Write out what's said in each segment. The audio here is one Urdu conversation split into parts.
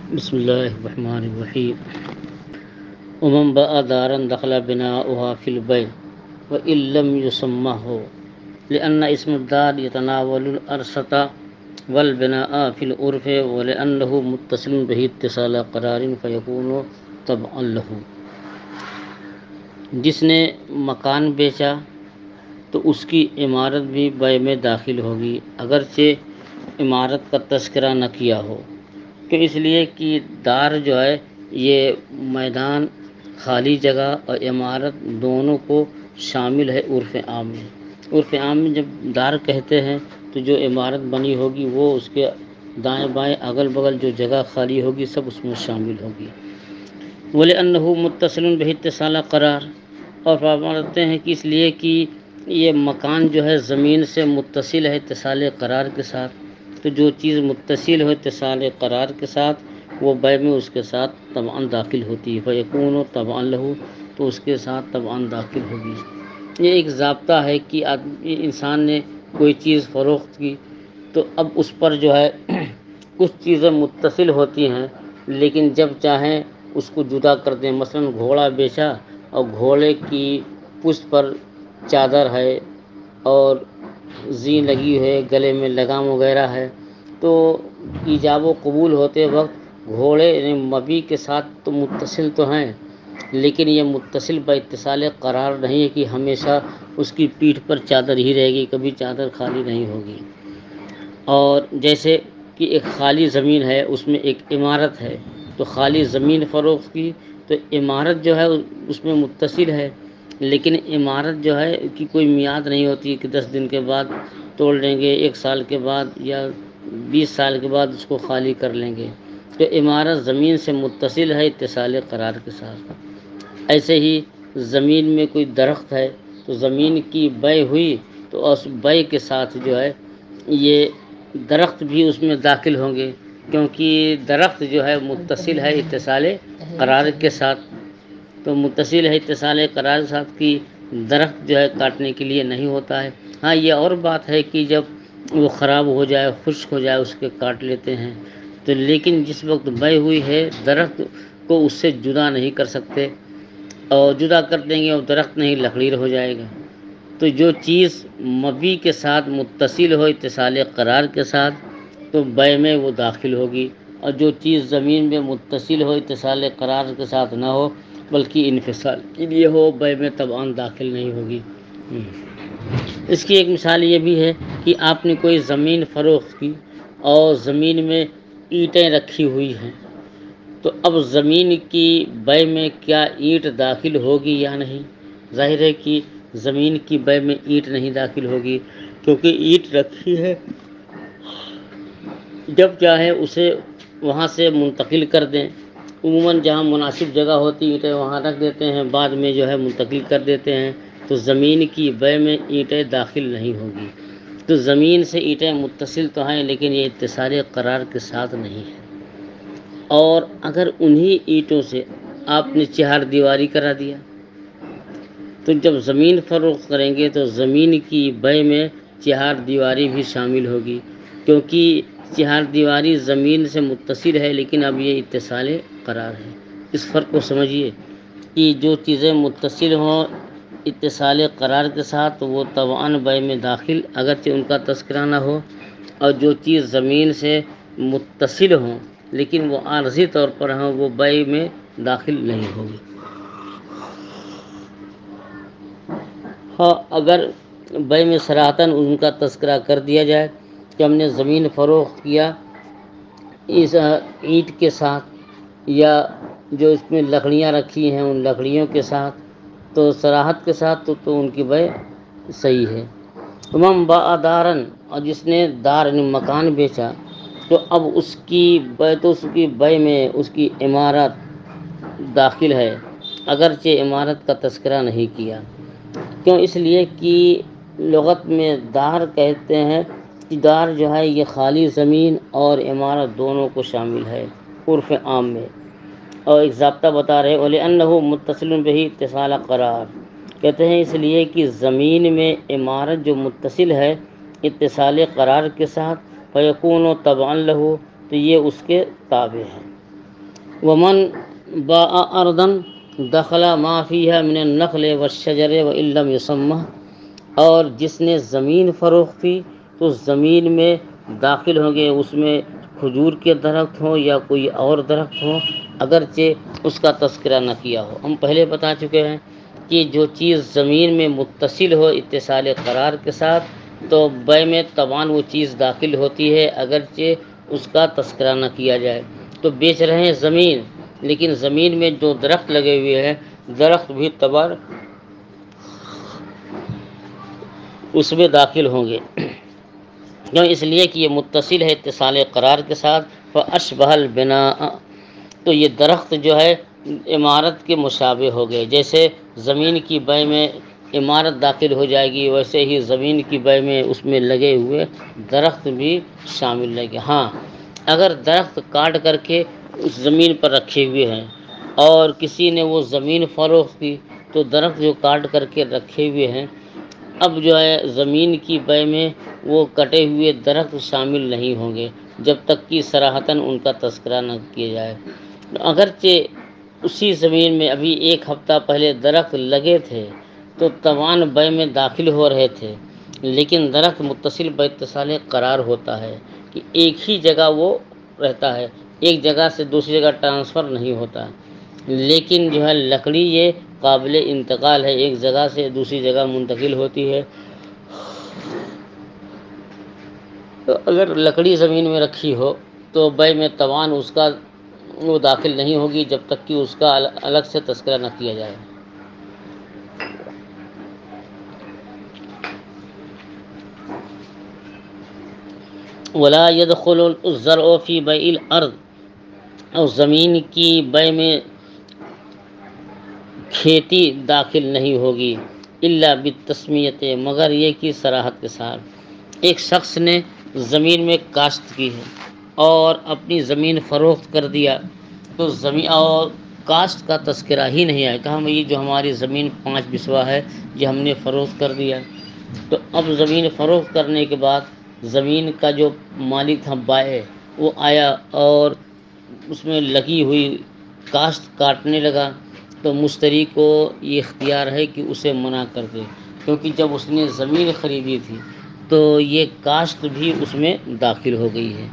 بسم اللہ الرحمن الرحیم ومن باء دارا دخل بناؤها في البيع وإن لم يسمه لأن اسم الدار يتناول الأرصة والبناء في العرف ولأنه متصل به اتصال قرار فيكون تبعا له۔ جس نے مکان بیچا تو اس کی عمارت بھی بیع میں داخل ہوگی اگرچہ عمارت کا تذکرہ نہ کیا ہو، تو اس لیے کہ دار جو ہے یہ میدان، خالی جگہ اور عمارت دونوں کو شامل ہے۔ عرف عام میں جب دار کہتے ہیں تو جو عمارت بنی ہوگی وہ اس کے دائیں بائیں اگل بغل جو جگہ خالی ہوگی سب اس میں شامل ہوگی۔ وَلِأَنَّهُ مُتَّصِلٌ بِهِ اتصال قرار، اور فرماتے ہیں کہ اس لیے کہ یہ مکان جو ہے زمین سے متصل ہے اتصال قرار کے ساتھ، تو جو چیز متصل ہو اتصال قرار کے ساتھ وہ بیع میں اس کے ساتھ طبعاً داخل ہوتی ہے، فیکون طبعاً لہو، تو اس کے ساتھ طبعاً داخل ہوگی۔ یہ ایک ضابطہ ہے کہ انسان نے کوئی چیز فروخت کی تو اب اس پر جو ہے کچھ چیزیں متصل ہوتی ہیں، لیکن جب چاہیں اس کو جدا کر دیں۔ مثلاً گھوڑا بیچا اور گھوڑے کی پشت پر چادر ہے اور زین لگی ہے، گلے میں لگام وغیرہ ہے، تو ایجاب و قبول ہوتے وقت گھوڑے مبی کے ساتھ تو متصل تو ہیں، لیکن یہ متصل با اتصال قرار نہیں ہے کہ ہمیشہ اس کی پیٹھ پر چادر ہی رہے گی، کبھی چادر خالی نہیں ہوگی۔ اور جیسے کہ ایک خالی زمین ہے اس میں ایک عمارت ہے، تو خالی زمین فروخت کی تو عمارت جو ہے اس میں متصل ہے، لیکن عمارت جو ہے کہ کوئی میعاد نہیں ہوتی کہ 10 دن کے بعد توڑ لیں گے، 1 سال کے بعد یا 20 سال کے بعد اس کو خالی کر لیں گے، تو عمارت زمین سے متصل ہے اتصال قرار کے ساتھ۔ ایسے ہی زمین میں کوئی درخت ہے تو زمین کی بیع ہوئی تو اس بیع کے ساتھ جو ہے یہ درخت بھی اس میں داخل ہوں گے، کیونکہ درخت جو ہے متصل ہے اتصال قرار کے ساتھ، تو متصل ہے اتصال قرار کے ساتھ کی درخت جو ہے کاٹنے کے لیے نہیں ہوتا ہے۔ ہاں یہ اور بات ہے کہ جب وہ خراب ہو جائے، خشک ہو جائے، اس کے کاٹ لیتے ہیں، تو لیکن جس وقت بیع ہوئی ہے درخت کو اس سے جدا نہیں کر سکتے، اور جدا کر دیں گے اور درخت نہیں لکڑیر ہو جائے گا۔ تو جو چیز مبی کے ساتھ متصل ہو اتصال قرار کے ساتھ تو بیع میں وہ داخل ہوگی، اور جو چیز زمین میں متصل ہو اتصال قرار کے ساتھ نہ ہو بلکہ انفصال کے لیے ہو بیع میں طبعاً داخل نہیں ہوگی۔ اس کی ایک مثال یہ بھی ہے کہ آپ نے کوئی زمین فروخت کی اور زمین میں اینٹیں رکھی ہوئی ہیں، تو اب زمین کی بیع میں کیا اینٹ داخل ہوگی یا نہیں؟ ظاہر ہے کہ زمین کی بیع میں اینٹ نہیں داخل ہوگی، کیونکہ اینٹ رکھی ہے، جب چاہے اسے وہاں سے منتقل کر دیں۔ عموماً جہاں مناسب جگہ ہوتی اینٹیں وہاں رکھ دیتے ہیں، بعد میں جو ہے منتقل کر دیتے ہیں، تو زمین کی بیع میں اینٹیں داخل نہیں ہوگی۔ تو زمین سے اینٹیں متصل تو ہیں لیکن یہ اتصال قرار کے ساتھ نہیں ہے۔ اور اگر انہی اینٹوں سے آپ نے چہار دیواری کرا دیا تو جب زمین فروخت کریں گے تو زمین کی بیع میں چہار دیواری بھی شامل ہوگی، کیونکہ چہار دیواری زمین سے متصل ہے لیکن اب یہ اتصال قرار ہے۔ اس فرق کو سمجھیے کہ جو چیزیں متصل ہوں اتصال قرار کے ساتھ وہ طبعاً بیع میں داخل اگرچہ ان کا تذکرہ نہ ہو، اور جو چیز زمین سے متصل ہوں لیکن وہ عارضی طور پر ہوں وہ بیع میں داخل نہیں ہوگی۔ ہاں اگر بیع میں صراحتاً ان کا تذکرہ کر دیا جائے کہ ہم نے زمین فروخت کیا اس اینٹ کے ساتھ یا جو اس میں لکڑیاں رکھی ہیں ان لکڑیوں کے ساتھ، تو صراحت کے ساتھ تو ان کی بیع صحیح ہے۔ ومن باء دارا، اور جس نے دار یعنی مکان بیچا تو اب اس کی بیع میں اس کی عمارت داخل ہے اگرچہ عمارت کا تذکرہ نہیں کیا۔ کیوں؟ اس لیے کہ لغت میں دار کہتے ہیں کہ دار جو ہے یہ خالی زمین اور عمارت دونوں کو شامل ہے عرف عام میں۔ اور ایک ضابطہ بتا رہے وَلِأَنَّهُ مُتَّصِلٌ بِهِ اتصال قرار، کہتے ہیں اس لیے کہ زمین میں عمارت جو متصل ہے اتصال قرار کے ساتھ فَيَكُونُ تَبْعًا لَهُ، تو یہ اس کے تابع ہے۔ ومن باء ارضا دخل ما فيها من النخل والشجر وان لم يسمه، اور جس نے زمین فروخت کی تو زمین میں داخل ہوں گے، اس میں کھجور کے درخت ہوں یا کوئی اور درخت ہوں، اگرچہ اس کا تذکرہ نہ کیا ہو۔ ہم پہلے بتا چکے ہیں کہ جو چیز زمین میں متصل ہو اتصال قرار کے ساتھ تو بے میں طبعاً وہ چیز داخل ہوتی ہے، اگرچہ اس کا تذکرہ نہ کیا جائے۔ تو بیچ رہے ہیں زمین، لیکن زمین میں جو درخت لگے ہوئے ہیں درخت بھی طبعاً اس میں داخل ہوں گے، کیوں؟ اس لیے کہ یہ متصل ہے اتصال قرار کے ساتھ۔ فَأَشْبَهَ الْبِنَاءَ، تو یہ درخت جو ہے عمارت کے مشابہ ہو گئے، جیسے زمین کی بے میں عمارت داخل ہو جائے گی ویسے ہی زمین کی بے میں اس میں لگے ہوئے درخت بھی شامل لگے۔ ہاں، اگر درخت کاٹ کر کے اس زمین پر رکھے ہوئے ہیں اور کسی نے وہ زمین فروخت کی تو درخت جو کاٹ کر کے رکھے ہوئے ہیں اب جو ہے زمین کی بے میں وہ کٹے ہوئے درخت شامل نہیں ہوں گے جب تک کہ صراحتاً ان کا تذکرہ نہ کیا جائے۔ اگرچہ اسی زمین میں ابھی ایک ہفتہ پہلے درخت لگے تھے تو طوعاً بے میں داخل ہو رہے تھے، لیکن درخت متصل باتصال قرار ہوتا ہے کہ ایک ہی جگہ وہ رہتا ہے، ایک جگہ سے دوسری جگہ ٹرانسفر نہیں ہوتا، لیکن جو ہے لکڑی یہ قابل انتقال ہے، ایک جگہ سے دوسری جگہ منتقل ہوتی ہے۔ تو اگر لکڑی زمین میں رکھی ہو تو بے میں طبعاً اس کا وہ داخل نہیں ہوگی جب تک کہ اس کا الگ سے تذکرہ نہ کیا جائے۔ ولا يدخل الزرع في بيع الارض، اور زمین کی بے میں کھیتی داخل نہیں ہوگی الا بالتسمیۃ، مگر یہ کہ صراحت کے ساتھ۔ ایک شخص نے زمین میں کاشت کی ہے اور اپنی زمین فروخت کر دیا تو زمین اور کاشت کا تذکرہ ہی نہیں آیا، کہا یہ جو ہماری زمین 5 بسوا ہے یہ ہم نے فروخت کر دیا۔ تو اب زمین فروخت کرنے کے بعد زمین کا جو مالک تھا بائع وہ آیا اور اس میں لگی ہوئی کاشت کاٹنے لگا تو مشتری کو یہ اختیار ہے کہ اسے منع کر دے، کیونکہ جب اس نے زمین خریدی تھی تو یہ کاشت بھی اس میں داخل ہو گئی ہے،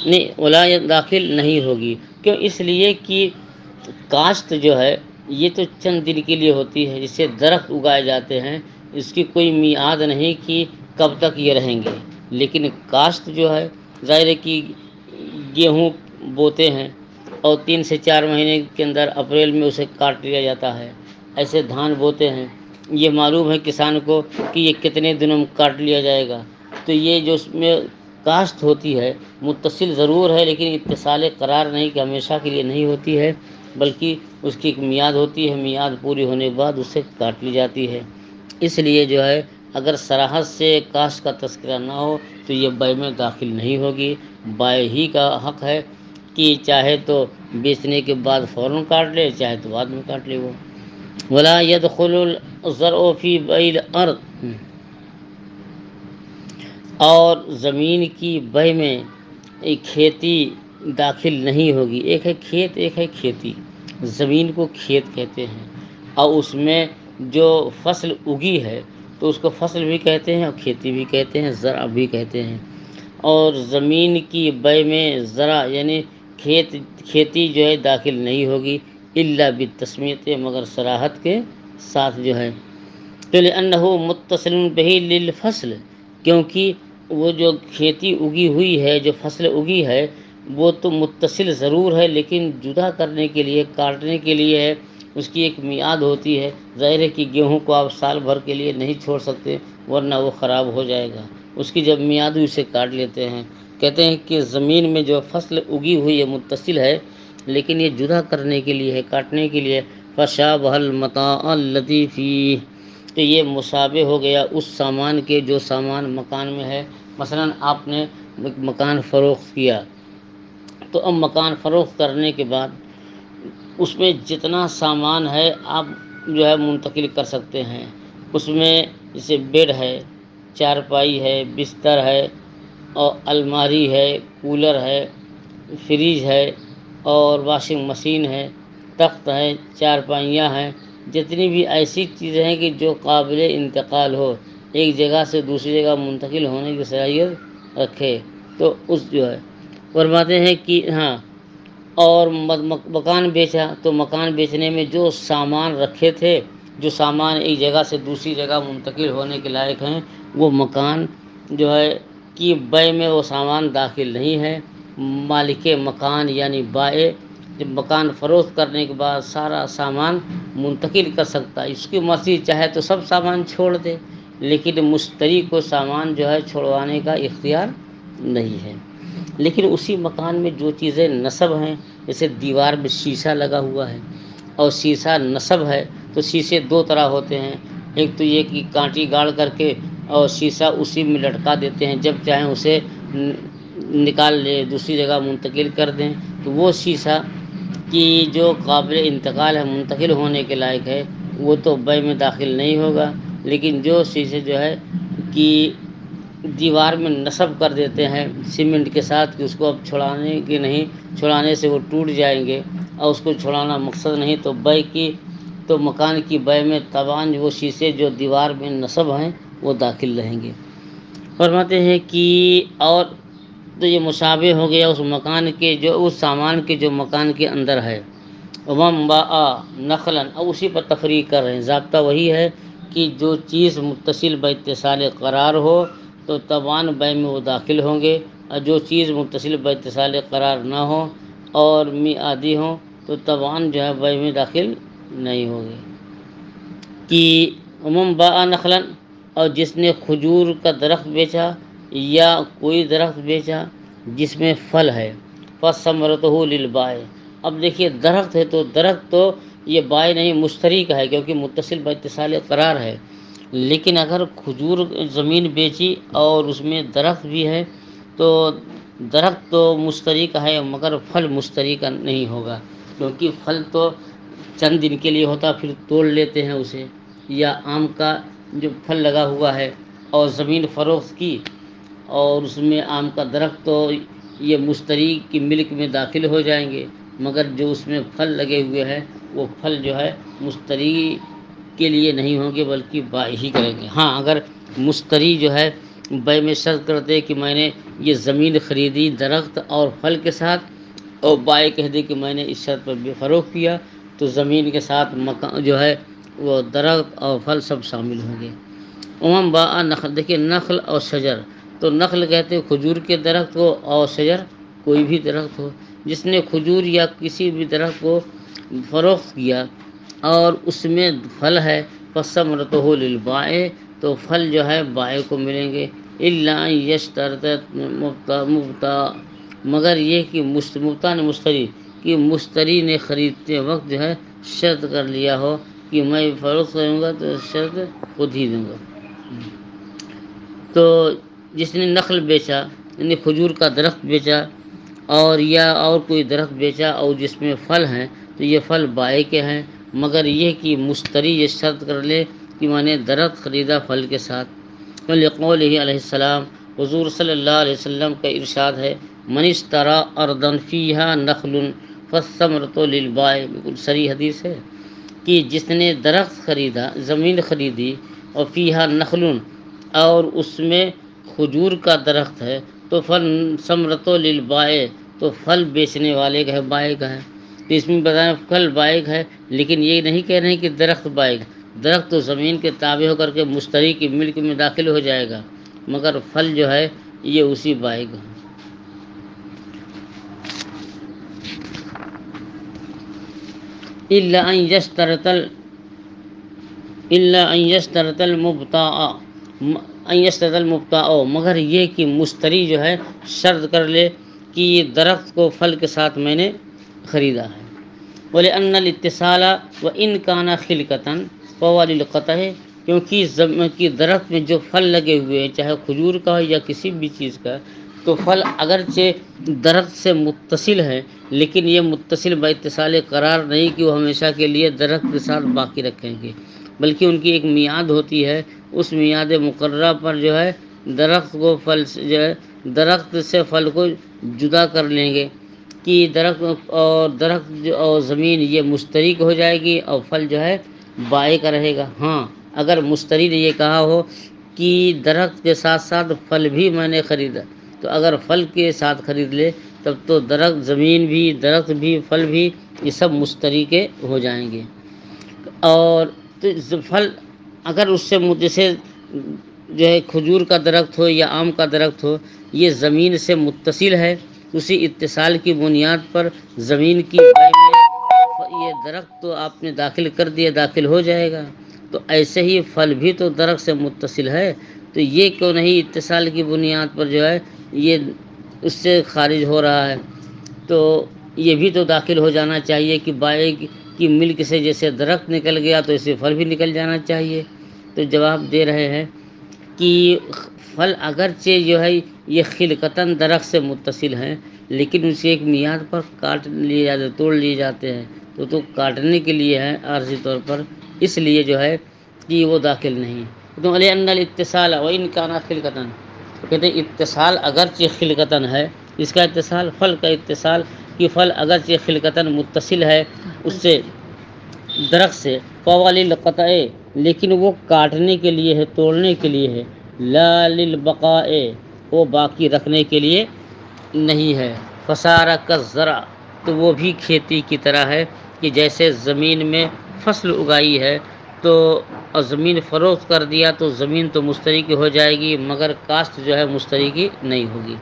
نہیں ولا داخل نہیں ہوگی، کیوں؟ اس لیے کہ کاشت جو ہے یہ تو چند دن کے لیے ہوتی ہے، جس سے درخت اگائے جاتے ہیں، اس کی کوئی میعاد نہیں کہ کب تک یہ رہیں گے، لیکن کاشت جو ہے ظاہر ہے کہ گیہوں بوتے ہیں اور 3 سے 4 مہینے کے اندر اپریل میں اسے کاٹ لیا جاتا ہے، ایسے دھان بوتے ہیں، یہ معلوم ہے کسان کو کہ یہ کتنے دنوں میں کاٹ لیا جائے گا، تو یہ جو اس میں کاشت ہوتی ہے متصل ضرور ہے لیکن اتصال قرار نہیں کہ ہمیشہ کے لیے نہیں ہوتی ہے، بلکہ اس کی ایک میعاد ہوتی ہے، میعاد پوری ہونے کے بعد اسے کاٹ لی جاتی ہے۔ اس لیے جو ہے اگر صراحت سے کاشت کا تذکرہ نہ ہو تو یہ بے میں داخل نہیں ہوگی، بائع ہی کا حق ہے کہ چاہے تو بیچنے کے بعد فوراً کاٹ لے چاہے تو بعد میں کاٹ لے وہ۔ ولا يدخل الزرع في بيع الارض، اور زمین کی بے میں ایک کھیتی داخل نہیں ہوگی۔ ایک ہے کھیت ایک ہے کھیتی، زمین کو کھیت کہتے ہیں اور اس میں جو فصل اگی ہے تو اس کو فصل بھی کہتے ہیں اور کھیتی بھی کہتے ہیں، زرع بھی کہتے ہیں۔ اور زمین کی بے میں زرع یعنی کھیتی جو ہے داخل نہیں ہوگی الا بالتسمیۃ، مگر صراحت کے ساتھ جو ہے، تو لأنه متصل به للفصل، کیونکہ وہ جو کھیتی اگی ہوئی ہے جو فصل اگی ہے وہ تو متصل ضرور ہے لیکن جدا کرنے کے لیے کاٹنے کے لیے ہے، اس کی ایک میعاد ہوتی ہے۔ ظاہر ہے کہ گیہوں کو آپ سال بھر کے لیے نہیں چھوڑ سکتے ورنہ وہ خراب ہو جائے گا، اس کی جب میعاد ہوئی اسے کاٹ لیتے ہیں۔ کہتے ہیں کہ زمین میں جو فصل اگی ہوئی ہے متصل ہے لیکن یہ جدا کرنے کے لیے ہے، کاٹنے کے لیے۔ فشابہ المتاع الذی فیہ، تو یہ مشابہ ہو گیا اس سامان کے جو سامان مکان میں ہے۔ مثلا آپ نے مکان فروخت کیا تو اب مکان فروخت کرنے کے بعد اس میں جتنا سامان ہے آپ جو ہے منتقل کر سکتے ہیں، اس میں جیسے بیڈ ہے، چارپائی ہے، بستر ہے اور الماری ہے، کولر ہے، فریج ہے، اور واشنگ مشین ہے، تخت ہے، چارپائیاں ہیں، جتنی بھی ایسی چیزیں ہیں کہ جو قابل انتقال ہو، ایک جگہ سے دوسری جگہ منتقل ہونے کی صلاحیت رکھے، تو اس جو ہے فرماتے ہیں کہ ہاں، اور مکان بیچا تو مکان بیچنے میں جو سامان رکھے تھے، جو سامان ایک جگہ سے دوسری جگہ منتقل ہونے کے لائق ہیں، وہ مکان جو ہے کہ بے میں وہ سامان داخل نہیں ہے۔ مالک مکان یعنی بائع جب مکان فروخت کرنے کے بعد سارا سامان منتقل کر سکتا ہے، اس کی مرضی چاہے تو سب سامان چھوڑ دے، لیکن مشتری کو سامان جو ہے چھوڑوانے کا اختیار نہیں ہے۔ لیکن اسی مکان میں جو چیزیں نصب ہیں، جیسے دیوار میں شیشہ لگا ہوا ہے اور شیشہ نصب ہے، تو شیشے دو طرح ہوتے ہیں، ایک تو یہ کہ کانٹی گاڑ کر کے اور شیشہ اسی میں لٹکا دیتے ہیں، جب چاہیں اسے نکال لے دوسری جگہ منتقل کر دیں، تو وہ شیشہ کی جو قابل انتقال ہے، منتقل ہونے کے لائق ہے، وہ تو بے میں داخل نہیں ہوگا۔ لیکن جو شیشے جو ہے کہ دیوار میں نصب کر دیتے ہیں سیمنٹ کے ساتھ کہ اس کو اب چھڑانے کے نہیں، چھڑانے سے وہ ٹوٹ جائیں گے اور اس کو چھڑانا مقصد نہیں، تو بے کی تو مکان کی بے میں تبان وہ شیشے جو دیوار میں نصب ہیں وہ داخل رہیں گے۔ فرماتے ہیں کہ اور تو یہ مشابہ ہو گیا اس مکان کے جو اس سامان کے جو مکان کے اندر ہے۔ وَمَن بَاعَ نَخْلًا، اب اسی پر تفریق کر رہے ہیں، ضابطہ وہی ہے کہ جو چیز متصل باتصال قرار ہو تو طبعاً بے میں وہ داخل ہوں گے، اور جو چیز متصل باتصال قرار نہ ہو اور میعادی ہوں تو طبعاً جو ہے بے میں داخل نہیں ہوگی۔ کہ وَمَن بَاعَ نَخْلًا، اور جس نے کھجور کا درخت بیچا یا کوئی درخت بیچا جس میں پھل ہے، فَثَمَرَتُهُ لِلْبَائِعِ، اب دیکھیے درخت ہے تو درخت تو یہ بائع نہیں مشتری کا ہے کیونکہ متصل باتصال قرار ہے، لیکن اگر کھجور زمین بیچی اور اس میں درخت بھی ہے تو درخت تو مشتری کا ہے مگر پھل مشتری کا نہیں ہوگا، کیونکہ پھل تو چند دن کے لیے ہوتا پھر توڑ لیتے ہیں اسے۔ یا آم کا جو پھل لگا ہوا ہے اور زمین فروخت کی اور اس میں آم کا درخت، تو یہ مشتری کی ملک میں داخل ہو جائیں گے، مگر جو اس میں پھل لگے ہوئے ہیں وہ پھل جو ہے مشتری کے لیے نہیں ہوں گے بلکہ بائع ہی کریں گے۔ ہاں، اگر مشتری جو ہے بے میں شرط کر دے کہ میں نے یہ زمین خریدی درخت اور پھل کے ساتھ، اور بائع کہہ دے کہ میں نے اس شرط پر بھی فروخت کیا، تو زمین کے ساتھ مکان جو ہے وہ درخت اور پھل سب شامل ہوں گے۔ وَمَن بَاعَ نَخْلًا، دیکھیے نخل اور شجر، تو نخل کہتے ہیں کھجور کے درخت کو، اور شجر کوئی بھی درخت ہو، جس نے کھجور یا کسی بھی درخت کو فروخت کیا اور اس میں پھل ہے، فَثَمَرَتُهُ لِلْبَائِعِ، تو پھل جو ہے بائع کو ملیں گے، إِلَّا أَن يَشْتَرِطَ مُبْتَاعٌ، مگر یہ کہ مبتاع نے مشتری کہ مشتری نے خریدتے وقت جو ہے شرط کر لیا ہو کہ میں فروخت کروں گا تو شرط خود ہی دوں گا۔ تو جس نے نخل بیچا یعنی کھجور کا درخت بیچا اور یا اور کوئی درخت بیچا اور جس میں پھل ہیں تو یہ پھل بائع کے ہیں، مگر یہ کہ مشتری یہ شرط کر لے کہ میں نے درخت خریدا پھل کے ساتھ۔ لقولہ علیہ السلام، حضور صلی اللہ علیہ وسلم کا ارشاد ہے، من اشتری ارضا فیہا نخل فالثمرۃ للبائع، بالکل صریح حدیث ہے کہ جس نے درخت خریدا، زمین خریدی اور فیہا نخل اور اس میں کھجور کا درخت ہے، تو فل ثمرۃ للبائع، تو پھل بیچنے والے کا ہے، بائع کا ہے۔ تو اس میں بتایا پھل بائع ہے، لیکن یہ نہیں کہہ رہے ہیں کہ درخت بائع، درخت تو زمین کے تابع ہو کر کے مشتری کی ملک میں داخل ہو جائے گا، مگر پھل جو ہے یہ اسی بائع کا ہے۔ إِلَّا أَن يَشْتَرِطَ الْمُبْتَاعُ، مگر یہ کہ مشتری جو ہے شرط کر لے کہ یہ درخت کو پھل کے ساتھ میں نے خریدا ہے۔ وَلِأَنَّ الْاِتِّصَالَ وَإِنْ كَانَ خِلْقَةً فَهُوَ لِلْقَطْعِ، کیونکہ درخت میں جو پھل لگے ہوئے ہیں چاہے کھجور کا ہو یا کسی بھی چیز کا، تو پھل اگرچہ درخت سے متصل ہے لیکن یہ متصل باتصال قرار نہیں کہ وہ ہمیشہ کے لیے درخت کے ساتھ باقی رکھیں گے، بلکہ ان کی ایک میعاد ہوتی ہے، اس میعاد مقررہ پر جو ہے درخت کو پھل سے جو ہے درخت سے پھل کو جدا کر لیں گے، کہ درخت اور زمین یہ مشترک ہو جائے گی اور پھل جو ہے بائے کا رہے گا۔ ہاں اگر مشتری نے یہ کہا ہو کہ درخت کے ساتھ ساتھ پھل بھی میں نے خریدا، تو اگر پھل کے ساتھ خرید لے تب تو درخت، زمین بھی، درخت بھی، پھل بھی، یہ سب مشترک ہو جائیں گے۔ اور پھل اگر اس سے جیسے جو ہے کھجور کا درخت ہو یا آم کا درخت ہو، یہ زمین سے متصل ہے، اسی اتصال کی بنیاد پر زمین کی بائے میں یہ درخت تو آپ نے داخل کر دیا، داخل ہو جائے گا۔ تو ایسے ہی پھل بھی تو درخت سے متصل ہے، تو یہ کیوں نہیں اتصال کی بنیاد پر جو ہے یہ اس سے خارج ہو رہا ہے؟ تو یہ بھی تو داخل ہو جانا چاہیے کہ بائے کی ملک سے جیسے درخت نکل گیا تو اسے پھل بھی نکل جانا چاہیے۔ تو جواب دے رہے ہیں کہ پھل اگرچہ جو ہے یہ خلقتاً درخت سے متصل ہیں، لیکن اسے ایک میعاد پر کاٹ لیے جاتے، توڑ لیے جاتے ہیں، تو کاٹنے کے لیے ہے عارضی طور پر، اس لیے جو ہے کہ وہ داخل نہیں۔ تو لأن الاتصال وإن كان خلقتاً، کہتے ہیں اتصال اگرچہ خلقتاً ہے، اس کا اتصال، پھل کا اتصال، کہ پھل اگرچہ خلقتاً متصل ہے اس سے، درخت سے، فوالقطع، لیکن وہ کاٹنے کے لیے ہے، توڑنے کے لیے ہے، لا للبقاء، وہ باقی رکھنے کے لیے نہیں ہے۔ فصار کالزرع، تو وہ بھی کھیتی کی طرح ہے کہ جیسے زمین میں فصل اگائی ہے تو اور زمین فروخت کر دیا تو زمین تو مشتری کی ہو جائے گی، مگر کاشت جو ہے مشتری کی نہیں ہوگی۔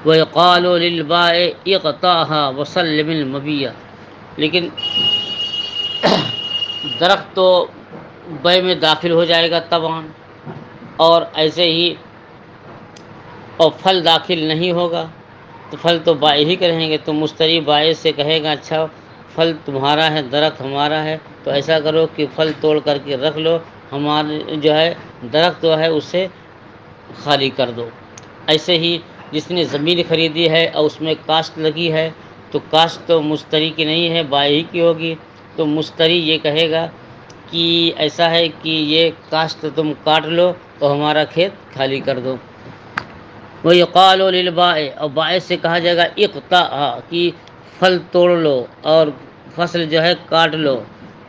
وَيُقَالُ لِلْبَائِعِ اقْطَعْهَا وَسَلِّمِ الْمَبِيعَ، لیکن درخت تو بے میں داخل ہو جائے گا طبعاً، اور ایسے ہی اور پھل داخل نہیں ہوگا، تو پھل تو بائع ہی کریں گے، تو مشتری بائع سے کہے گا اچھا پھل تمہارا ہے، درخت ہمارا ہے، تو ایسا کرو کہ پھل توڑ کر کے رکھ لو، ہمارے جو ہے درخت جو ہے اسے خالی کر دو۔ ایسے ہی جس نے زمین خریدی ہے اور اس میں کاشت لگی ہے، تو کاشت تو مشتری کی نہیں ہے، بائع ہی کی ہوگی، تو مشتری یہ کہے گا کہ ایسا ہے کہ یہ کاشت تم کاٹ لو تو ہمارا کھیت خالی کر دو۔ وَيُقَالُ لِلْبَائِعِ، اور بائع سے کہا جائے گا اقطعْهَا، کہ پھل توڑ لو اور فصل جو ہے کاٹ لو،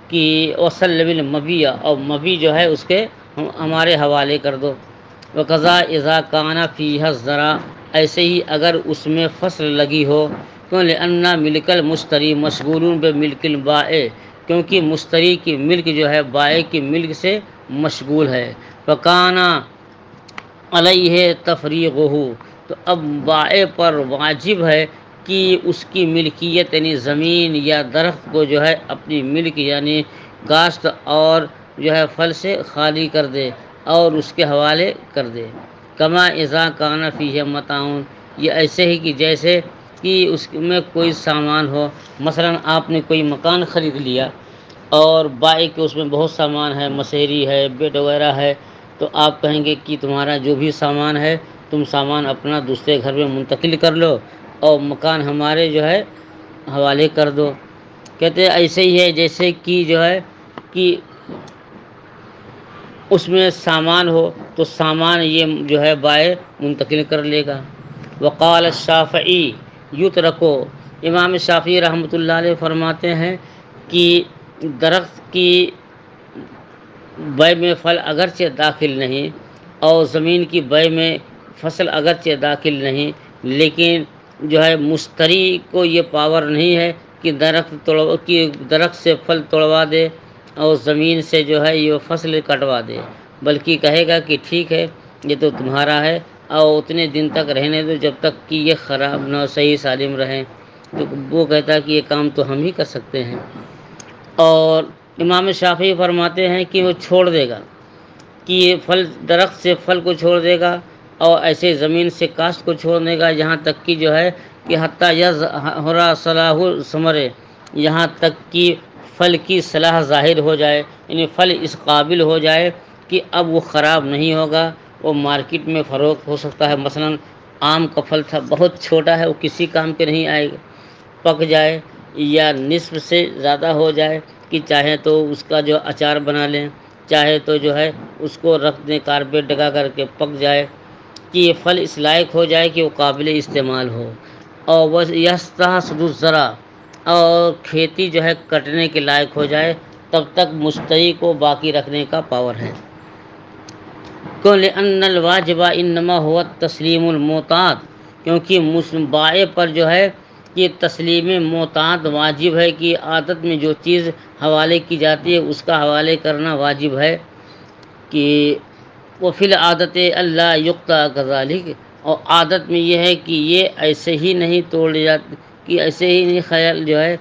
کہ وَسَلِّمِ الْمَبِيعَ، اور مبی جو ہے اس کے ہمارے حوالے کر دو۔ وَقَذَا إِذَا كَانَ فِيهَا الزَّرْعُ، ایسے ہی اگر اس میں فصل لگی ہو، تو لِأَنَّ مِلْكَ الْمُشْتَرِي مَشْغُولٌ بِمِلْكِ الْبَائِعِ، کیونکہ مشتری کی ملک جو ہے بائع کی ملک سے مشغول ہے۔ فَكَانَ علیہ تفریغہ، تو اب بائع پر واجب ہے کہ اس کی ملکیت یعنی زمین یا درخت کو جو ہے اپنی ملک یعنی کاشت اور جو ہے پھل سے خالی کر دے اور اس کے حوالے کر دے۔ کما اذا کان فیہ متاع، یہ ایسے ہی کہ جیسے کہ اس میں کوئی سامان ہو، مثلا آپ نے کوئی مکان خرید لیا اور بائع کے اس میں بہت سامان ہے، مسہری ہے، بیڈ وغیرہ ہے، تو آپ کہیں گے کہ تمہارا جو بھی سامان ہے تم سامان اپنا دوسرے گھر میں منتقل کر لو اور مکان ہمارے جو ہے حوالے کر دو۔ کہتے ہیں ایسے ہی ہے جیسے کہ جو ہے کہ اس میں سامان ہو تو سامان یہ جو ہے بائع منتقل کر لے گا۔ وقال الشافعی یترکو، امام شافعی رحمۃ اللہ علیہ فرماتے ہیں کہ درخت کی بے میں پھل اگرچہ داخل نہیں اور زمین کی بے میں فصل اگرچہ داخل نہیں، لیکن جو ہے مشتری کو یہ پاور نہیں ہے کہ درخت سے پھل توڑوا دے اور زمین سے جو ہے یہ فصل کٹوا دے، بلکہ کہے گا کہ ٹھیک ہے یہ تو تمہارا ہے اور اتنے دن تک رہنے دو جب تک کہ یہ خراب نہ صحیح سالم رہیں۔ تو وہ کہتا ہے کہ یہ کام تو ہم ہی کر سکتے ہیں۔ اور امام شافعی فرماتے ہیں کہ وہ چھوڑ دے گا، کہ یہ پھل درخت سے پھل کو چھوڑ دے گا اور ایسے زمین سے کاشت کو چھوڑ دے گا، یہاں تک کہ جو ہے کہ حتیٰ یظہر صلاح الثمر، یہاں تک کہ پھل کی صلاح ظاہر ہو جائے، یعنی پھل اس قابل ہو جائے کہ اب وہ خراب نہیں ہوگا، وہ مارکیٹ میں فروخت ہو سکتا ہے۔ مثلا آم کا پھل تھا، بہت چھوٹا ہے، وہ کسی کام کے نہیں آئے گا، پک جائے یا نصف سے زیادہ ہو جائے کہ چاہے تو اس کا جو اچار بنا لیں، چاہے تو جو ہے اس کو رکھ دیں کارپیٹ ڈگا کر کے، پک جائے کہ یہ پھل اس لائق ہو جائے کہ وہ قابل استعمال ہو۔ اور یستحصد الزرع، اور کھیتی جو ہے کٹنے کے لائق ہو جائے تب تک مشتری کو باقی رکھنے کا پاور ہے۔ کیوں؟ لأن الواجب انما ہوا تسلیم المعتاد، کیونکہ بائع پر جو ہے کہ تسلیم معتاد واجب ہے، کہ عادت میں جو چیز حوالے کی جاتی ہے اس کا حوالے کرنا واجب ہے، کہ وفی العادت اللہ یقطع کذالک، اور عادت میں یہ ہے کہ یہ ایسے ہی نہیں توڑے جاتے، کہ ایسے ہی نہیں، خیال جو ہے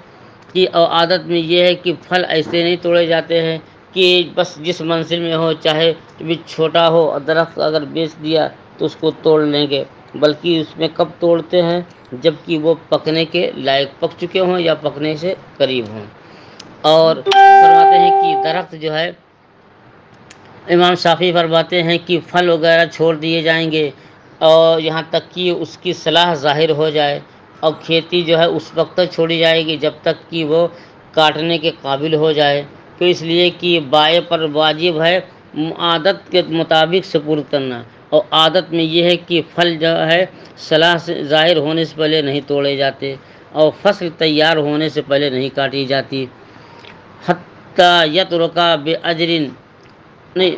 کہ اور عادت میں یہ ہے کہ پھل ایسے نہیں توڑے جاتے ہیں کہ بس جس منزل میں ہو، چاہے بھی چھوٹا ہو، اور درخت اگر بیچ دیا تو اس کو توڑ لیں گے، بلکہ اس میں کب توڑتے ہیں؟ جب کہ وہ پکنے کے لائق پک چکے ہوں یا پکنے سے قریب ہوں۔ اور فرماتے ہیں کہ درخت جو ہے، امام شافعی فرماتے ہیں کہ پھل وغیرہ چھوڑ دیے جائیں گے اور یہاں تک کہ اس کی صلاح ظاہر ہو جائے، اور کھیتی جو ہے اس وقت تک چھوڑی جائے گی جب تک کہ وہ کاٹنے کے قابل ہو جائے۔ تو اس لیے کہ بائع پر واجب ہے عادت کے مطابق سپرد کرنا، اور عادت میں یہ ہے کہ پھل جو ہے صلاح سے ظاہر ہونے سے پہلے نہیں توڑے جاتے، اور فصل تیار ہونے سے پہلے نہیں کاٹی جاتی۔ حتیٰ یترکا بأجر، نہیں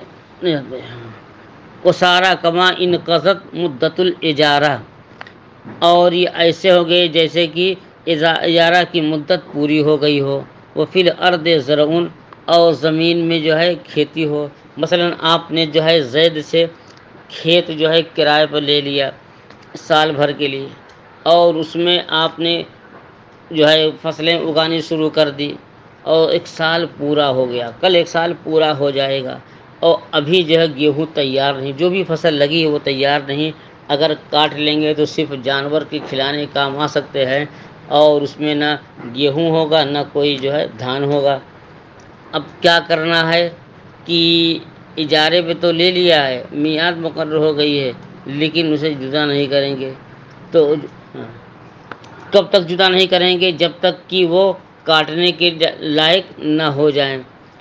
وسارا کما انقضت مدت الاجارہ، اور یہ ایسے ہو گئے جیسے کہ اجارہ کی مدت پوری ہو گئی ہو۔ وہ فی الارض زرع، اور زمین میں جو ہے کھیتی ہو، مثلا آپ نے جو ہے زید سے کھیت جو ہے کرائے پر لے لیا سال بھر کے لیے، اور اس میں آپ نے جو ہے فصلیں اگانی شروع کر دی، اور ایک سال پورا ہو گیا، کل ایک سال پورا ہو جائے گا، اور ابھی جو ہے گیہوں تیار نہیں، جو بھی فصل لگی ہے وہ تیار نہیں، اگر کاٹ لیں گے تو صرف جانور کے کھلانے کام آ سکتے ہیں، اور اس میں نہ گیہوں ہوگا نہ کوئی جو ہے دھان ہوگا۔ اب کیا کرنا ہے کہ اجارے پہ تو لے لیا ہے، میعاد مقرر ہو گئی ہے، لیکن اسے جدا نہیں کریں گے، تو کب تک جدا نہیں کریں گے؟ جب تک کہ وہ کاٹنے کے لائق نہ ہو جائیں۔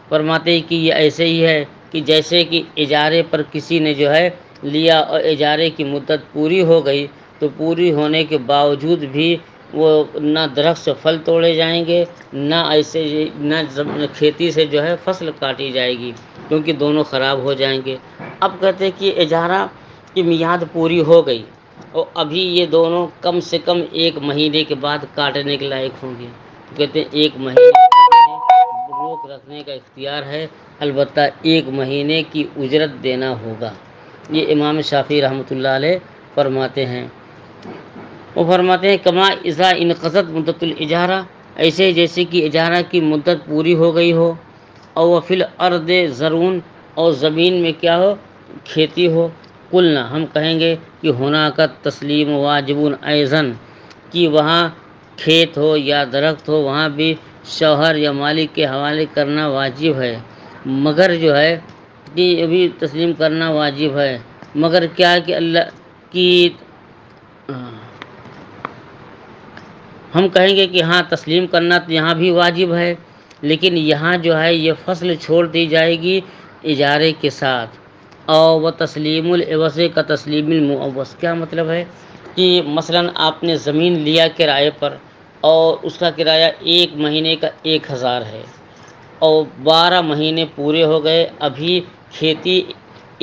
فرماتے ہیں کہ یہ ایسے ہی ہے کہ جیسے کہ اجارے پر کسی نے جو ہے لیا اور اجارے کی مدت پوری ہو گئی، تو پوری ہونے کے باوجود بھی وہ نہ درخت سے پھل توڑے جائیں گے، نہ ایسے نہ کھیتی سے جو ہے فصل کاٹی جائے گی، کیونکہ دونوں خراب ہو جائیں گے۔ اب کہتے ہیں کہ اجارہ کی میعاد پوری ہو گئی، اور ابھی یہ دونوں کم سے کم 1 مہینے کے بعد کاٹنے کے لائق ہوں گے، تو کہتے ہیں 1 مہینے تک روک رکھنے کا اختیار ہے، البتہ 1 مہینے کی اجرت دینا ہوگا۔ یہ امام شافعی رحمۃ اللہ علیہ فرماتے ہیں۔ وہ فرماتے ہیں کما اذا انقضت مدت الاجارہ، ایسے جیسے کہ اجارہ کی مدت پوری ہو گئی ہو، اور فی الارض زرع، اور زمین میں کیا ہو؟ کھیتی ہو۔ قلنا، ہم کہیں گے کہ ہونا کا تسلیم واجب ایضاً، کہ وہاں کھیت ہو یا درخت ہو وہاں بھی شوہر یا مالک کے حوالے کرنا واجب ہے، مگر جو ہے کہ ابھی تسلیم کرنا واجب ہے، مگر کیا ہے کہ اللہ کی ہم کہیں گے کہ ہاں تسلیم کرنا تو یہاں بھی واجب ہے، لیکن یہاں جو ہے یہ فصل چھوڑ دی جائے گی اجارے کے ساتھ، اور وہ تسلیم العوض کا تسلیم المعوض۔ کیا مطلب ہے کہ مثلا آپ نے زمین لیا کرائے پر، اور اس کا کرایہ 1 مہینے کا 1000 ہے، اور 12 مہینے پورے ہو گئے، ابھی کھیتی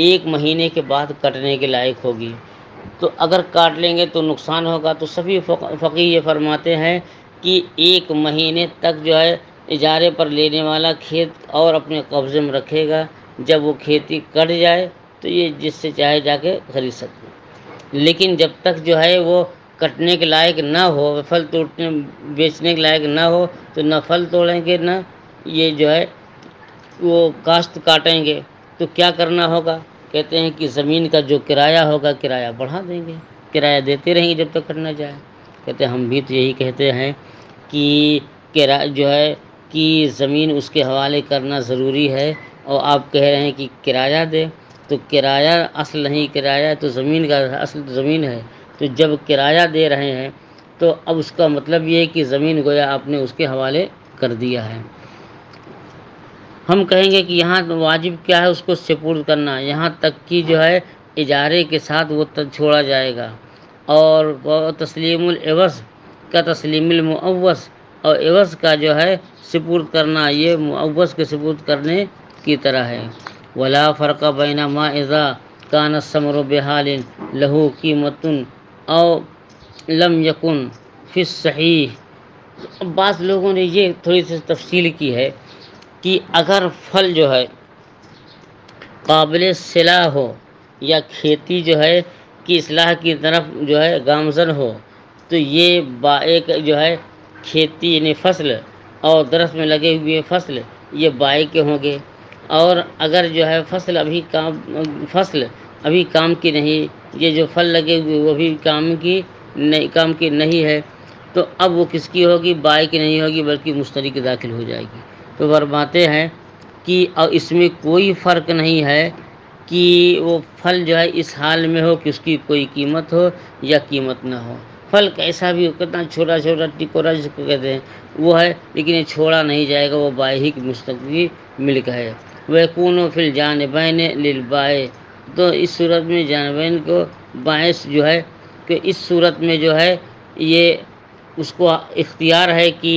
1 مہینے کے بعد کٹنے کے لائق ہوگی، تو اگر کاٹ لیں گے تو نقصان ہوگا۔ تو سبھی فقیہ یہ فرماتے ہیں کہ 1 مہینے تک جو ہے اجارے پر لینے والا کھیت اور اپنے قبضے میں رکھے گا، جب وہ کھیتی کٹ جائے تو یہ جس سے چاہے جا کے خرید سکتے ہیں، لیکن جب تک جو ہے وہ کٹنے کے لائق نہ ہو، پھل توڑنے بیچنے کے لائق نہ ہو، تو نہ پھل توڑیں گے نہ یہ جو ہے وہ کاشت کاٹیں گے۔ تو کیا کرنا ہوگا؟ کہتے ہیں کہ زمین کا جو کرایہ ہوگا کرایہ بڑھا دیں گے، کرایہ دیتے رہیں گے جب تک کٹ نہ جائے۔ کہتے ہیں ہم بھی تو یہی کہتے ہیں کہ کرایہ جو ہے کہ زمین اس کے حوالے کرنا ضروری ہے، اور آپ کہہ رہے ہیں کہ کرایہ دے، تو کرایہ اصل نہیں، کرایہ تو زمین کا اصل تو زمین ہے، تو جب کرایہ دے رہے ہیں تو اب اس کا مطلب یہ ہے کہ زمین گویا آپ نے اس کے حوالے کر دیا ہے۔ ہم کہیں گے کہ یہاں واجب کیا ہے؟ اس کو سپرد کرنا، یہاں تک کہ جو ہے اجارے کے ساتھ وہ چھوڑا جائے گا، اور تسلیم العوض کا تسلیم المعوض اور عوض کا جو ہے سپرد کرنا یہ معوض کے سپرد کرنے کی طرح ہے۔ ولا فرق بین ما اذا کان الثمر بحال لہو قیمت او لم یکن فی الصحیح۔ اب بعض لوگوں نے یہ تھوڑی سی تفصیل کی ہے کہ اگر پھل جو ہے قابل صلاح ہو یا کھیتی جو ہے کی اصلاح کی طرف جو ہے گامزن ہو تو یہ ایک جو ہے کھیتی یعنی فصل اور درخت میں لگے ہوئے فصل یہ بائے کے ہوں گے، اور اگر جو ہے فصل ابھی کام کی نہیں، یہ جو پھل لگے ہوئے وہ بھی کام کی نہیں ہے، تو اب وہ کس کی ہوگی؟ بائے کی نہیں ہوگی بلکہ مشتری کی داخل ہو جائے گی۔ تو فرماتے ہیں کہ اور اس میں کوئی فرق نہیں ہے کہ وہ پھل جو ہے اس حال میں ہو کہ اس کی کوئی قیمت ہو یا قیمت نہ ہو۔ پھل کیسا بھی ہو، کتنا چھوٹا چھوٹا ٹکورا جس کو کہتے ہیں وہ ہے، لیکن یہ چھوڑا نہیں جائے گا، وہ بائے ہی کی مستقبی ملک ہے۔ وَيَكُونُ فِي الْجَانِبَيْنِ لِلْبَائِعِ، تو اس صورت میں جانبین کو باعث جو ہے کہ اس صورت میں جو ہے یہ اس کو اختیار ہے کہ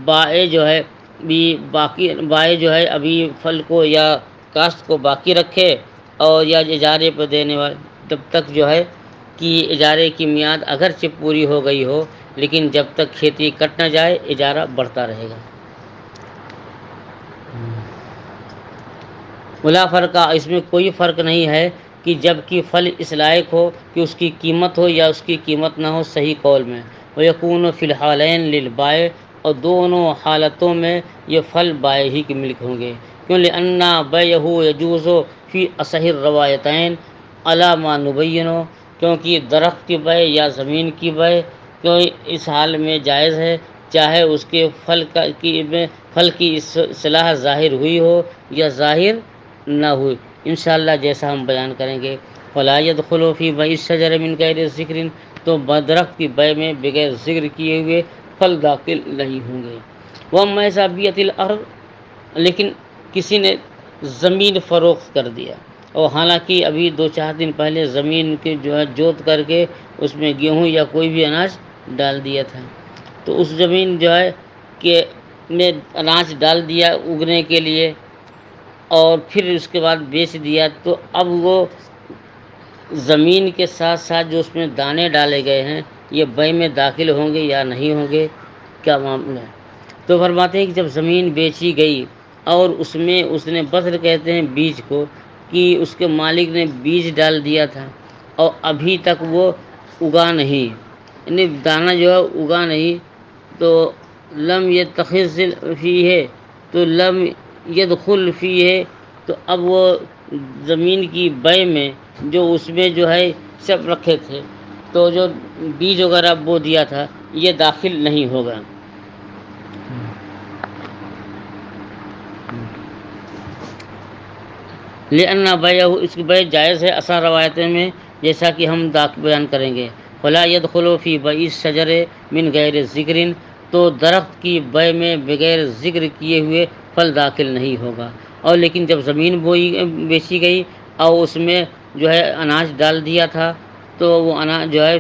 بائع جو ہے بائع جو ہے ابھی پھل کو یا کاشت کو باقی رکھے اور یا اجارے پر دینے والے جب تک جو ہے کہ اجارے کی میعاد اگرچہ پوری ہو گئی ہو لیکن جب تک کھیتی کٹ نہ جائے اجارہ بڑھتا رہے گا۔ ولا فرق، اس میں کوئی فرق نہیں ہے کہ جب کہ پھل اس لائق ہو کہ اس کی قیمت ہو یا اس کی قیمت نہ ہو، صحیح قول میں۔ وَيَكُونُ فِي الْحَالَيْنِ لِلْبَائِعِ، اور دونوں حالتوں میں یہ پھل بائع ہی کے ملک ہوں گے، کیوں؟ لِأَنَّ بَيْعَهُ يَجُوزُ فِي أَصَحِّ الرِّوَایَتَيْنِ عَلَىٰ مَا نُبَيِّنُ، کیونکہ درخت کی بیع یا زمین کی بیع کیوں اس حال میں جائز ہے، چاہے اس کے پھل کی اصلاح ظاہر ہوئی ہو یا ظاہر نہ ہوئی، انشاءاللہ جیسا ہم بیان کریں گے۔ فَلَا يَدْخُلُ فِي بَيْعِ الشَّجَرِ مِنْ غَيْرِ ذِکْرٍ، تو درخت کی بیع میں بغیر ذکر کیے ہوئے پھل داخل نہیں ہوں گے۔ وَأَمَّا إِذَا بِيعَتِ الْأَرْضُ، لیکن کسی نے زمین فروخت کر دیا اور حالانکہ ابھی 2-4 دن پہلے زمین کے جو ہے جوت کر کے اس میں گیہوں یا کوئی بھی اناج ڈال دیا تھا، تو اس زمین جو ہے کہ نے اناج ڈال دیا اگنے کے لیے اور پھر اس کے بعد بیچ دیا، تو اب وہ زمین کے ساتھ ساتھ جو اس میں دانے ڈالے گئے ہیں یہ بیع میں داخل ہوں گے یا نہیں ہوں گے، کیا معاملہ ہے؟ تو فرماتے ہیں کہ جب زمین بیچی گئی اور اس میں اس نے بذر کہتے ہیں بیج کو، کہ اس کے مالک نے بیج ڈال دیا تھا اور ابھی تک وہ اگا نہیں، یعنی دانہ جو ہے اگا نہیں، تو لم يتخذ فیہ، تو لم يدخل فیہ، تو اب وہ زمین کی بیع میں جو اس میں جو ہے سب رکھے تھے تو جو بیج وغیرہ بو دیا تھا یہ داخل نہیں ہوگا۔ لأن بیعہ، اس کی بیع جائز ہے اثر روایتیں میں جیسا کہ ہم بیان کریں گے۔ فلا يدخل فی بیع الشجر من غیر ذکر، تو درخت کی بیع میں بغیر ذکر کیے ہوئے پھل داخل نہیں ہوگا۔ اور لیکن جب زمین بیچی گئی اور اس میں جو ہے اناج ڈال دیا تھا تو وہ اناج جو ہے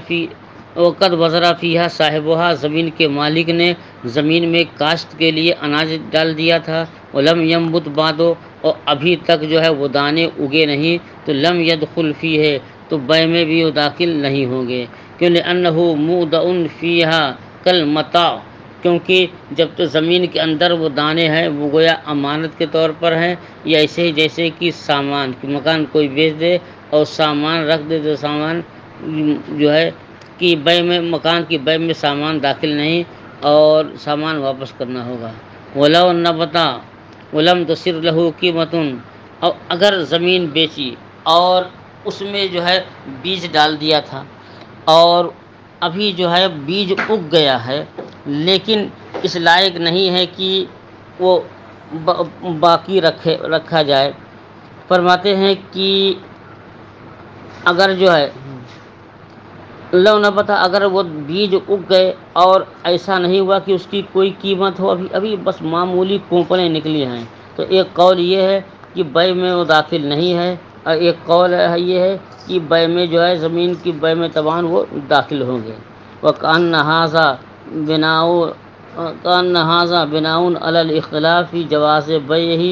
وقت وزرا فیہا صاحبہا، زمین کے مالک نے زمین میں کاشت کے لیے اناج ڈال دیا تھا، ولم ينبت بعد، اور ابھی تک جو ہے وہ دانے اگے نہیں، تو لم يدخل فیہ، تو بیع میں بھی وہ داخل نہیں ہوں گے، کیوں؟ لأنہ مودع فیہا کالمتاع، کیونکہ جب تو زمین کے اندر وہ دانے ہیں وہ گویا امانت کے طور پر ہیں، یا ایسے جیسے کہ سامان کہ مکان کوئی بیچ دے اور سامان رکھ دے، تو سامان جو ہے کہ بیع میں مکان کی بیع میں سامان داخل نہیں اور سامان واپس کرنا ہوگا۔ وَلَوْ نَبَتَ وَلَمْ تَصِرْ لَهُ قِیمَةٌ، اور اگر زمین بیچی اور اس میں جو ہے بیج ڈال دیا تھا اور ابھی جو ہے بیج اگ گیا ہے لیکن اس لائق نہیں ہے کہ وہ باقی رکھا جائے، فرماتے ہیں کہ اگر جو ہے لو نہ پتہ، اگر وہ بیج اگ گئے اور ایسا نہیں ہوا کہ اس کی کوئی قیمت ہو، ابھی بس معمولی کونپلیں نکلی ہیں، تو ایک قول یہ ہے کہ بیع میں وہ داخل نہیں ہے، اور ایک قول ہے یہ ہے کہ بیع میں جو ہے زمین کی بیع میں تمام وہ داخل ہوں گے۔ وَكَأَنَّ هَٰذَا بناؤ کان ھذا بناء علی الاختلاف فی جواز بیعہ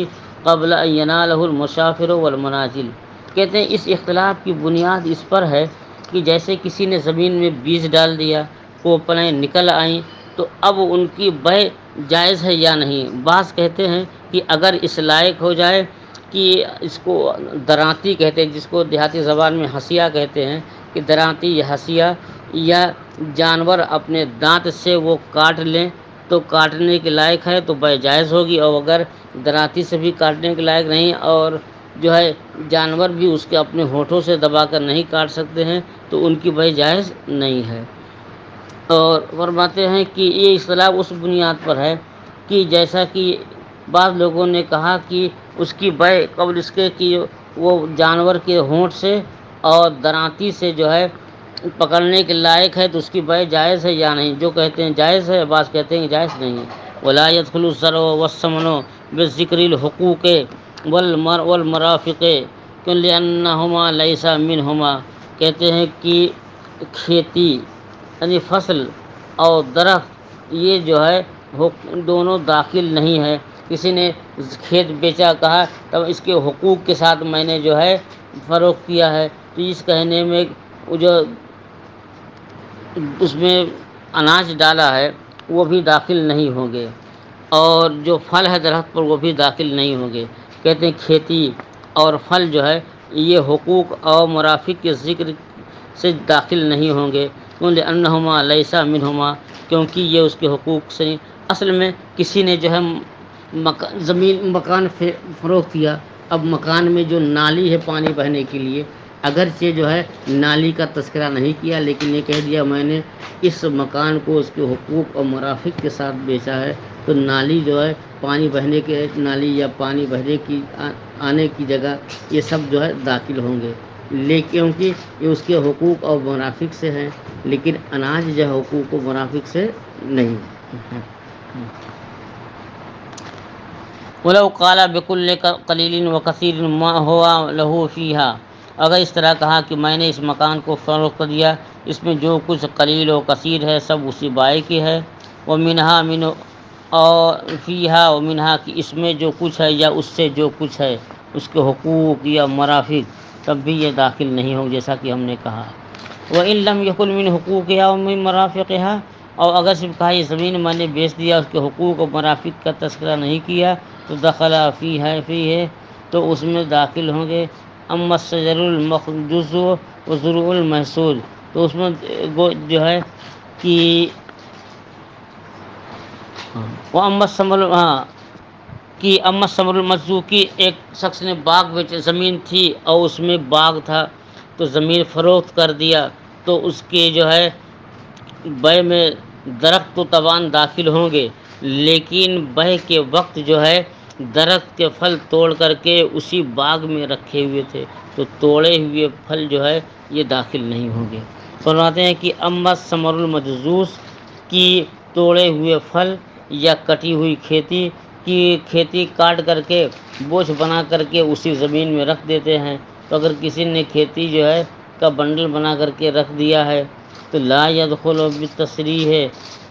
قبل ان ینالہ المسافر والمنازل، کہتے ہیں اس اختلاف کی بنیاد اس پر ہے کہ جیسے کسی نے زمین میں بیج ڈال دیا، کوپلیں نکل آئیں، تو اب ان کی بیع جائز ہے یا نہیں۔ بعض کہتے ہیں کہ اگر اس لائق ہو جائے کہ اس کو درانتی کہتے ہیں، جس کو دیہاتی زبان میں ہسیہ کہتے ہیں، کہ درانتی یا ہسیہ یا جانور اپنے دانت سے وہ کاٹ لیں تو کاٹنے کے لائق ہے تو بیع جائز ہوگی، اور اگر درانتی سے بھی کاٹنے کے لائق نہیں اور جو ہے جانور بھی اس کے اپنے ہونٹوں سے دبا کر نہیں کاٹ سکتے ہیں تو ان کی بیع جائز نہیں ہے۔ اور فرماتے ہیں کہ یہ اصطلاح اس بنیاد پر ہے کہ جیسا کہ بعض لوگوں نے کہا کہ اس کی بیع قبل اس کے کہ وہ جانور کے ہونٹ سے اور درانتی سے جو ہے پکڑنے کے لائق ہے تو اس کی بیع جائز ہے یا نہیں۔ جو کہتے ہیں جائز ہے، بعض کہتے ہیں کہ جائز نہیں ہے۔ ولا يدخل الزرع والثمن بذکر الحقوق والمرافق لأنهما ليس منهما، کہتے ہیں کہ کھیتی یعنی فصل اور درخت یہ جو ہے دونوں داخل نہیں ہے۔ کسی نے کھیت بیچا، کہا تب اس کے حقوق کے ساتھ میں نے جو ہے فروخت کیا ہے، تو اس کہنے میں جو اس میں اناج ڈالا ہے وہ بھی داخل نہیں ہوں گے، اور جو پھل ہے درخت پر وہ بھی داخل نہیں ہوں گے۔ کہتے ہیں کھیتی اور پھل جو ہے یہ حقوق اور مرافق کے ذکر سے داخل نہیں ہوں گے، لأنہما لیس منہما، کیونکہ یہ اس کے حقوق سے اصل میں کسی نے جو ہے مکان فروخت کیا، اب مکان میں جو نالی ہے پانی بہنے کے لیے، اگرچہ جو ہے نالی کا تذکرہ نہیں کیا لیکن یہ کہہ دیا میں نے اس مکان کو اس کے حقوق اور مرافق کے ساتھ بیچا ہے، تو نالی جو ہے پانی بہنے کے نالی یا پانی بہنے کی آنے کی جگہ یہ سب جو ہے داخل ہوں گے، لیکن کیونکہ یہ اس کے حقوق اور مرافق سے ہیں، لیکن اناج جو حقوق و مرافق سے نہیں۔ وَلَوْ قَالَ بِكُلِّ قَلِيلٍ وَكَثِيرٍ مَا هُوَ لَهُ فِيهَا، اگر اس طرح کہا کہ میں نے اس مکان کو فروخت کر دیا، اس میں جو کچھ قلیل و کثیر ہے سب اسی بائع کی ہے، وَمِنْهَا اور فِيهَا وَمِنْهَا کہ اس میں جو کچھ ہے یا اس سے جو کچھ ہے اس کے حقوق یا مرافق تب بھی یہ داخل نہیں ہوں، جیسا کہ ہم نے کہا۔ وَإِن لَمْ يَكُنْ مِنْ حُقُوقِهَا وَمِنْ مَرَافِقِهَا، اور اگر صرف کہا یہ زمین میں نے بیچ دیا، اس کے حقوق و مرافق کا تذکرہ نہیں کیا، تو دخل فیہ تو اس میں داخل ہوں گے۔ اما الشجر المخجوز وزروع المحصول، تو اس میں جو ہے کہ اما الثمر المجزوع کی ایک شخص نے باغ بیچ زمین تھی اور اس میں باغ تھا تو زمین فروخت کر دیا، تو اس کے جو ہے بیع میں درخت تو تبان داخل ہوں گے، لیکن بیع کے وقت جو ہے درخت کے پھل توڑ کر کے اسی باغ میں رکھے ہوئے تھے تو توڑے ہوئے پھل جو ہے یہ داخل نہیں ہوں گے۔ فرماتے ہیں کہ اما ثمر المجزوز کی توڑے ہوئے پھل یا کٹی ہوئی کھیتی کی کھیتی کاٹ کر کے بوجھ بنا کر کے اسی زمین میں رکھ دیتے ہیں، تو اگر کسی نے کھیتی جو ہے کا بنڈل بنا کر کے رکھ دیا ہے تو لا يدخل بالتصریح ہے،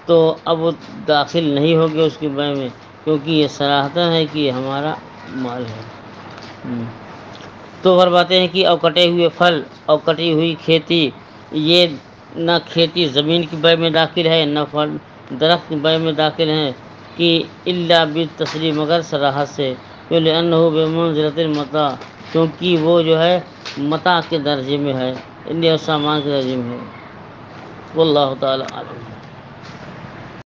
تو اب وہ داخل نہیں ہوگے اس کی بیع میں، کیونکہ یہ صراحتاً ہے کہ یہ ہمارا مال ہے۔ تو فرماتے ہیں کہ اور کٹے ہوئے پھل اور کٹی ہوئی کھیتی یہ نہ کھیتی زمین کی بیع میں داخل ہے نہ پھل درخت کی بیع میں داخل ہیں، کہ الا بالتصریح مگر صراحت سے، لأنہ بمنزلۃ المتاع، کیونکہ وہ جو ہے متاع کے درجے میں ہے، سامان کے درجے میں ہے۔ واللہ تعالی عالم۔